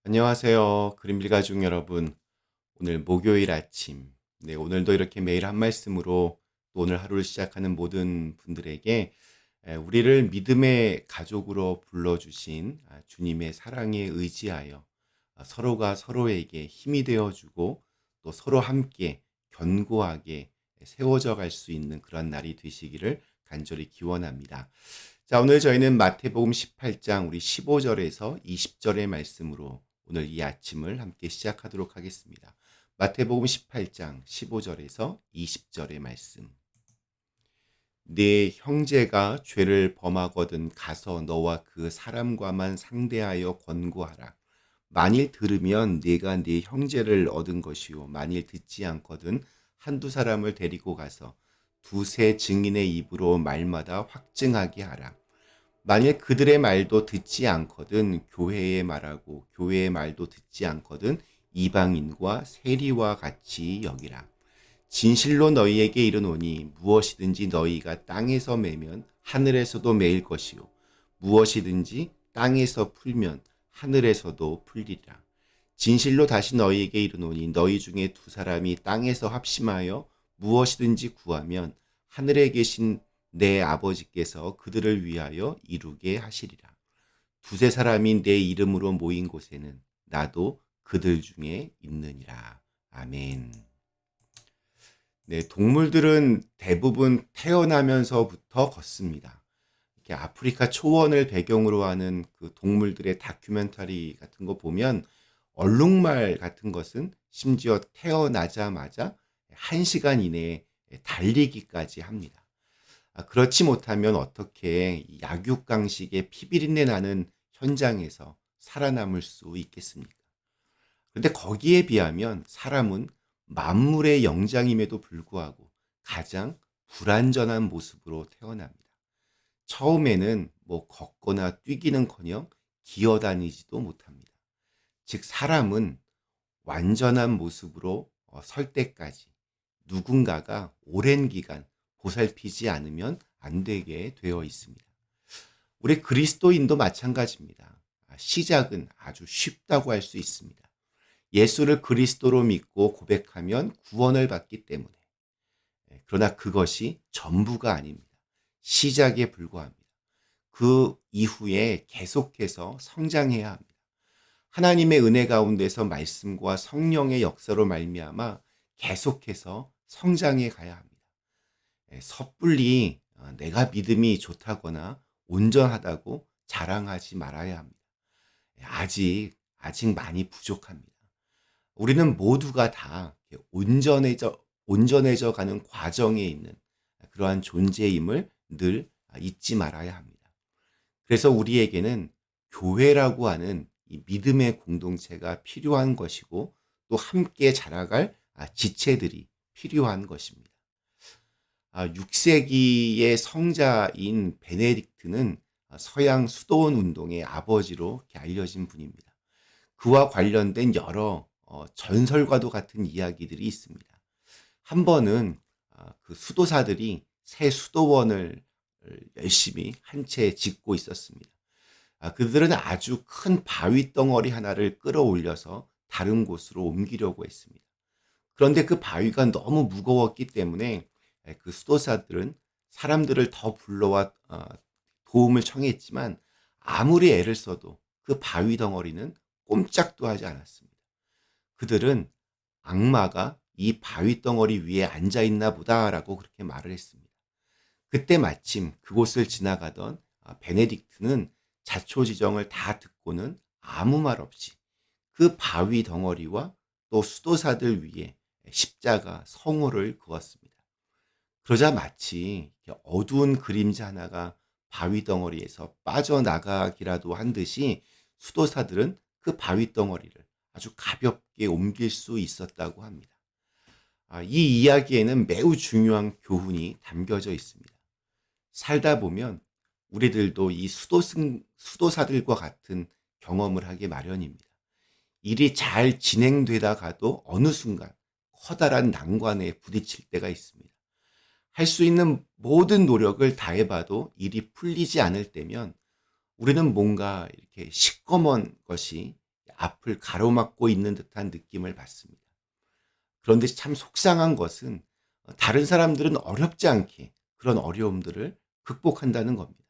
안녕하세요. 그림빌 가족 여러분. 오늘 목요일 아침. 오늘도 이렇게 매일 한 말씀으로 또 오늘 하루를 시작하는 모든 분들에게 우리를 믿음의 가족으로 불러주신 주님의 사랑에 의지하여 서로가 서로에게 힘이 되어주고 또 서로 함께 견고하게 세워져 갈 수 있는 그런 날이 되시기를 간절히 기원합니다. 자, 오늘 저희는 마태복음 18장 우리 15절에서 20절의 말씀으로 오늘 이 아침을 함께 시작하도록 하겠습니다. 마태복음 18장 15절에서 20절의 말씀. 네 형제가 죄를 범하거든 가서 너와 그 사람과만 상대하여 권고하라. 만일 들으면 네가 네 형제를 얻은 것이요 만일 듣지 않거든 한두 사람을 데리고 가서 두세 증인의 입으로 말마다 확증하게 하라. 만일 그들의 말도 듣지 않거든 교회의 말하고 교회의 말도 듣지 않거든 이방인과 세리와 같이 여기라. 진실로 너희에게 이르노니 무엇이든지 너희가 땅에서 매면 하늘에서도 매일 것이요 무엇이든지 땅에서 풀면 하늘에서도 풀리라. 진실로 다시 너희에게 이르노니 너희 중에 두 사람이 땅에서 합심하여 무엇이든지 구하면 하늘에 계신 내 아버지께서 그들을 위하여 이루게 하시리라. 두세 사람이 내 이름으로 모인 곳에는 나도 그들 중에 있느니라. 아멘. 네, 동물들은 대부분 태어나면서부터 걷습니다. 이렇게 아프리카 초원을 배경으로 하는 그 동물들의 다큐멘터리 같은 거 보면 얼룩말 같은 것은 심지어 태어나자마자 1시간 이내에 달리기까지 합니다. 그렇지 못하면 어떻게 약육강식의 피비린내 나는 현장에서 살아남을 수 있겠습니까? 그런데 거기에 비하면 사람은 만물의 영장임에도 불구하고 가장 불완전한 모습으로 태어납니다. 처음에는 걷거나 뛰기는커녕 기어다니지도 못합니다. 즉 사람은 완전한 모습으로 설 때까지 누군가가 오랜 기간 보살피지 않으면 안 되게 되어 있습니다. 우리 그리스도인도 마찬가지입니다. 시작은 아주 쉽다고 할 수 있습니다. 예수를 그리스도로 믿고 고백하면 구원을 받기 때문에. 그러나 그것이 전부가 아닙니다. 시작에 불과합니다. 그 이후에 계속해서 성장해야 합니다. 하나님의 은혜 가운데서 말씀과 성령의 역사로 말미암아 계속해서 성장해 가야 합니다. 섣불리 내가 믿음이 좋다거나 온전하다고 자랑하지 말아야 합니다. 아직 많이 부족합니다. 우리는 모두가 다 온전해져 가는 과정에 있는 그러한 존재임을 늘 잊지 말아야 합니다. 그래서 우리에게는 교회라고 하는 이 믿음의 공동체가 필요한 것이고 또 함께 자라갈 지체들이 필요한 것입니다. 6세기의 성자인 베네딕트는 서양 수도원 운동의 아버지로 알려진 분입니다. 그와 관련된 여러 전설과도 같은 이야기들이 있습니다. 한 번은 그 수도사들이 새 수도원을 열심히 한 채 짓고 있었습니다. 그들은 아주 큰 바위 덩어리 하나를 끌어올려서 다른 곳으로 옮기려고 했습니다. 그런데 그 바위가 너무 무거웠기 때문에 그 수도사들은 사람들을 더 불러와 도움을 청했지만 아무리 애를 써도 그 바위 덩어리는 꼼짝도 하지 않았습니다. 그들은 악마가 이 바위 덩어리 위에 앉아 있나 보다라고 그렇게 말을 했습니다. 그때 마침 그곳을 지나가던 베네딕트는 자초지정을 다 듣고는 아무 말 없이 그 바위 덩어리와 또 수도사들 위에 십자가 성호를 그었습니다. 그러자 마치 어두운 그림자 하나가 바위 덩어리에서 빠져나가기라도 한 듯이 수도사들은 그 바위 덩어리를 아주 가볍게 옮길 수 있었다고 합니다. 이 이야기에는 매우 중요한 교훈이 담겨져 있습니다. 살다 보면 우리들도 이 수도사들과 같은 경험을 하게 마련입니다. 일이 잘 진행되다가도 어느 순간 커다란 난관에 부딪힐 때가 있습니다. 할 수 있는 모든 노력을 다해봐도 일이 풀리지 않을 때면 우리는 뭔가 이렇게 시꺼먼 것이 앞을 가로막고 있는 듯한 느낌을 받습니다. 그런데 참 속상한 것은 다른 사람들은 어렵지 않게 그런 어려움들을 극복한다는 겁니다.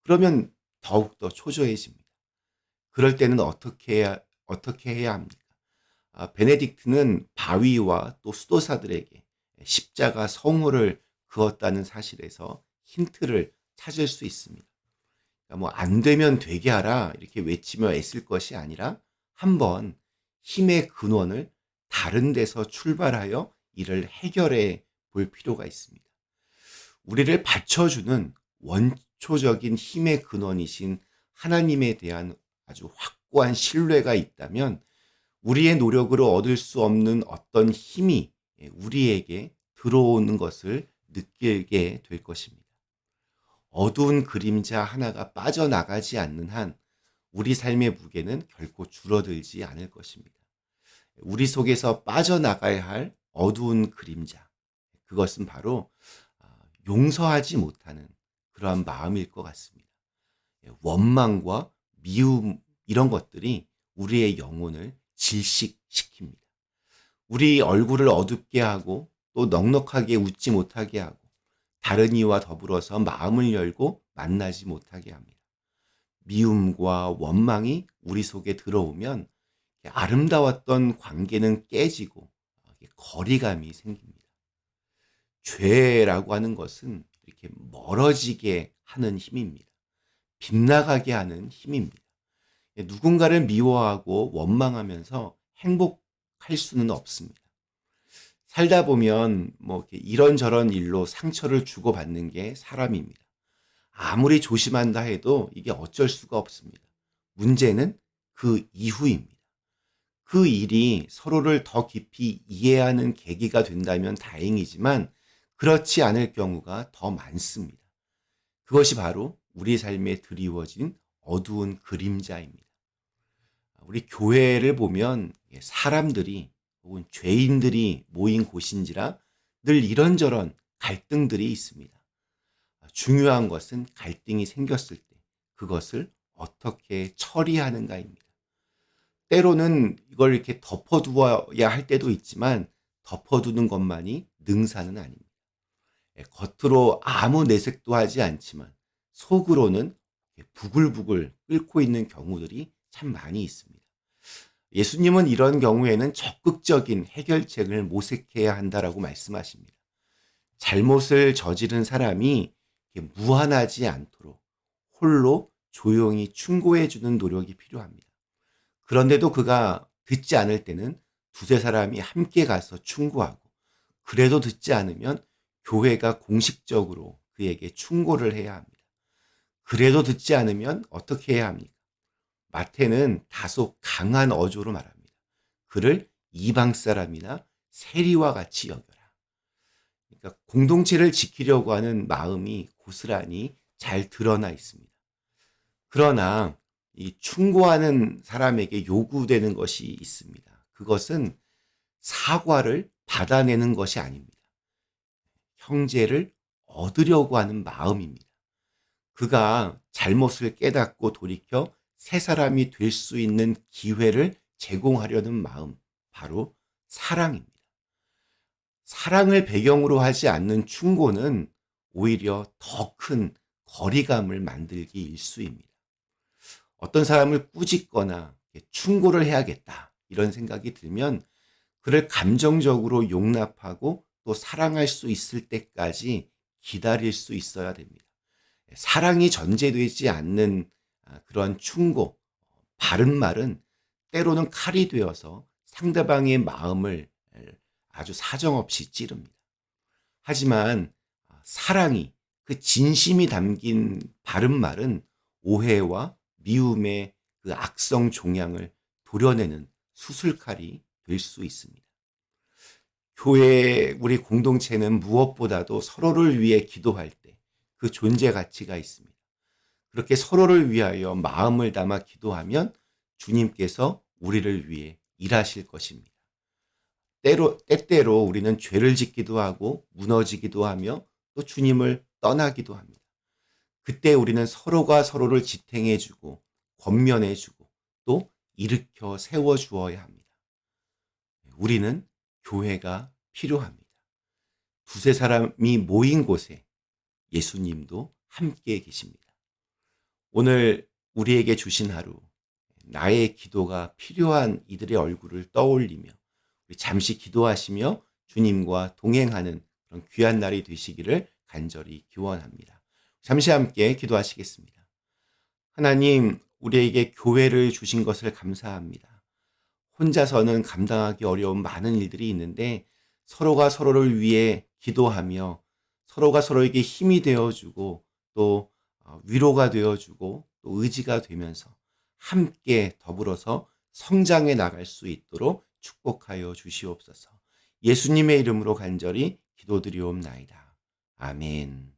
그러면 더욱더 초조해집니다. 그럴 때는 어떻게 해야 합니까? 베네딕트는 바위와 또 수도사들에게 십자가 성호를 그었다는 사실에서 힌트를 찾을 수 있습니다. 그러니까 뭐 안 되면 되게 하라 이렇게 외치며 애쓸 것이 아니라 한번 힘의 근원을 다른 데서 출발하여 이를 해결해 볼 필요가 있습니다. 우리를 받쳐주는 원초적인 힘의 근원이신 하나님에 대한 아주 확고한 신뢰가 있다면 우리의 노력으로 얻을 수 없는 어떤 힘이 우리에게 들어오는 것을 느끼게 될 것입니다. 어두운 그림자 하나가 빠져나가지 않는 한 우리 삶의 무게는 결코 줄어들지 않을 것입니다. 우리 속에서 빠져나가야 할 어두운 그림자, 그것은 바로 용서하지 못하는 그러한 마음일 것 같습니다. 원망과 미움 이런 것들이 우리의 영혼을 질식시킵니다. 우리 얼굴을 어둡게 하고 또 넉넉하게 웃지 못하게 하고 다른 이와 더불어서 마음을 열고 만나지 못하게 합니다. 미움과 원망이 우리 속에 들어오면 아름다웠던 관계는 깨지고 거리감이 생깁니다. 죄라고 하는 것은 이렇게 멀어지게 하는 힘입니다. 빗나가게 하는 힘입니다. 누군가를 미워하고 원망하면서 행복할 수는 없습니다. 살다 보면 뭐 이렇게 이런저런 일로 상처를 주고받는 게 사람입니다. 아무리 조심한다 해도 이게 어쩔 수가 없습니다. 문제는 그 이후입니다. 그 일이 서로를 더 깊이 이해하는 계기가 된다면 다행이지만 그렇지 않을 경우가 더 많습니다. 그것이 바로 우리 삶에 드리워진 어두운 그림자입니다. 우리 교회를 보면 사람들이 혹은 죄인들이 모인 곳인지라 늘 이런저런 갈등들이 있습니다. 중요한 것은 갈등이 생겼을 때 그것을 어떻게 처리하는가입니다. 때로는 이걸 이렇게 덮어두어야 할 때도 있지만 덮어두는 것만이 능사는 아닙니다. 겉으로 아무 내색도 하지 않지만 속으로는 부글부글 끓고 있는 경우들이 참 많이 있습니다. 예수님은 이런 경우에는 적극적인 해결책을 모색해야 한다라고 말씀하십니다. 잘못을 저지른 사람이 무한하지 않도록 홀로 조용히 충고해주는 노력이 필요합니다. 그런데도 그가 듣지 않을 때는 두세 사람이 함께 가서 충고하고 그래도 듣지 않으면 교회가 공식적으로 그에게 충고를 해야 합니다. 그래도 듣지 않으면 어떻게 해야 합니까? 마태는 다소 강한 어조로 말합니다. 그를 이방 사람이나 세리와 같이 여겨라. 그러니까 공동체를 지키려고 하는 마음이 고스란히 잘 드러나 있습니다. 그러나 이 충고하는 사람에게 요구되는 것이 있습니다. 그것은 사과를 받아내는 것이 아닙니다. 형제를 얻으려고 하는 마음입니다. 그가 잘못을 깨닫고 돌이켜 새 사람이 될 수 있는 기회를 제공하려는 마음, 바로 사랑입니다. 사랑을 배경으로 하지 않는 충고는 오히려 더 큰 거리감을 만들기 일쑤입니다. 어떤 사람을 꾸짖거나 충고를 해야겠다 이런 생각이 들면 그를 감정적으로 용납하고 또 사랑할 수 있을 때까지 기다릴 수 있어야 됩니다. 사랑이 전제되지 않는 그런 충고, 바른 말은 때로는 칼이 되어서 상대방의 마음을 아주 사정없이 찌릅니다. 하지만 사랑이 그 진심이 담긴 바른 말은 오해와 미움의 그 악성 종양을 도려내는 수술칼이 될 수 있습니다. 교회 우리 공동체는 무엇보다도 서로를 위해 기도할 때 그 존재 가치가 있습니다. 그렇게 서로를 위하여 마음을 담아 기도하면 주님께서 우리를 위해 일하실 것입니다. 때때로 우리는 죄를 짓기도 하고 무너지기도 하며 또 주님을 떠나기도 합니다. 그때 우리는 서로가 서로를 지탱해주고 권면해주고 또 일으켜 세워 주어야 합니다. 우리는 교회가 필요합니다. 두세 사람이 모인 곳에 예수님도 함께 계십니다. 오늘 우리에게 주신 하루, 나의 기도가 필요한 이들의 얼굴을 떠올리며 잠시 기도하시며 주님과 동행하는 그런 귀한 날이 되시기를 간절히 기원합니다. 잠시 함께 기도하시겠습니다. 하나님, 우리에게 교회를 주신 것을 감사합니다. 혼자서는 감당하기 어려운 많은 일들이 있는데 서로가 서로를 위해 기도하며 서로가 서로에게 힘이 되어주고 또 위로가 되어주고 또 의지가 되면서 함께 더불어서 성장해 나갈 수 있도록 축복하여 주시옵소서. 예수님의 이름으로 간절히 기도드리옵나이다. 아멘.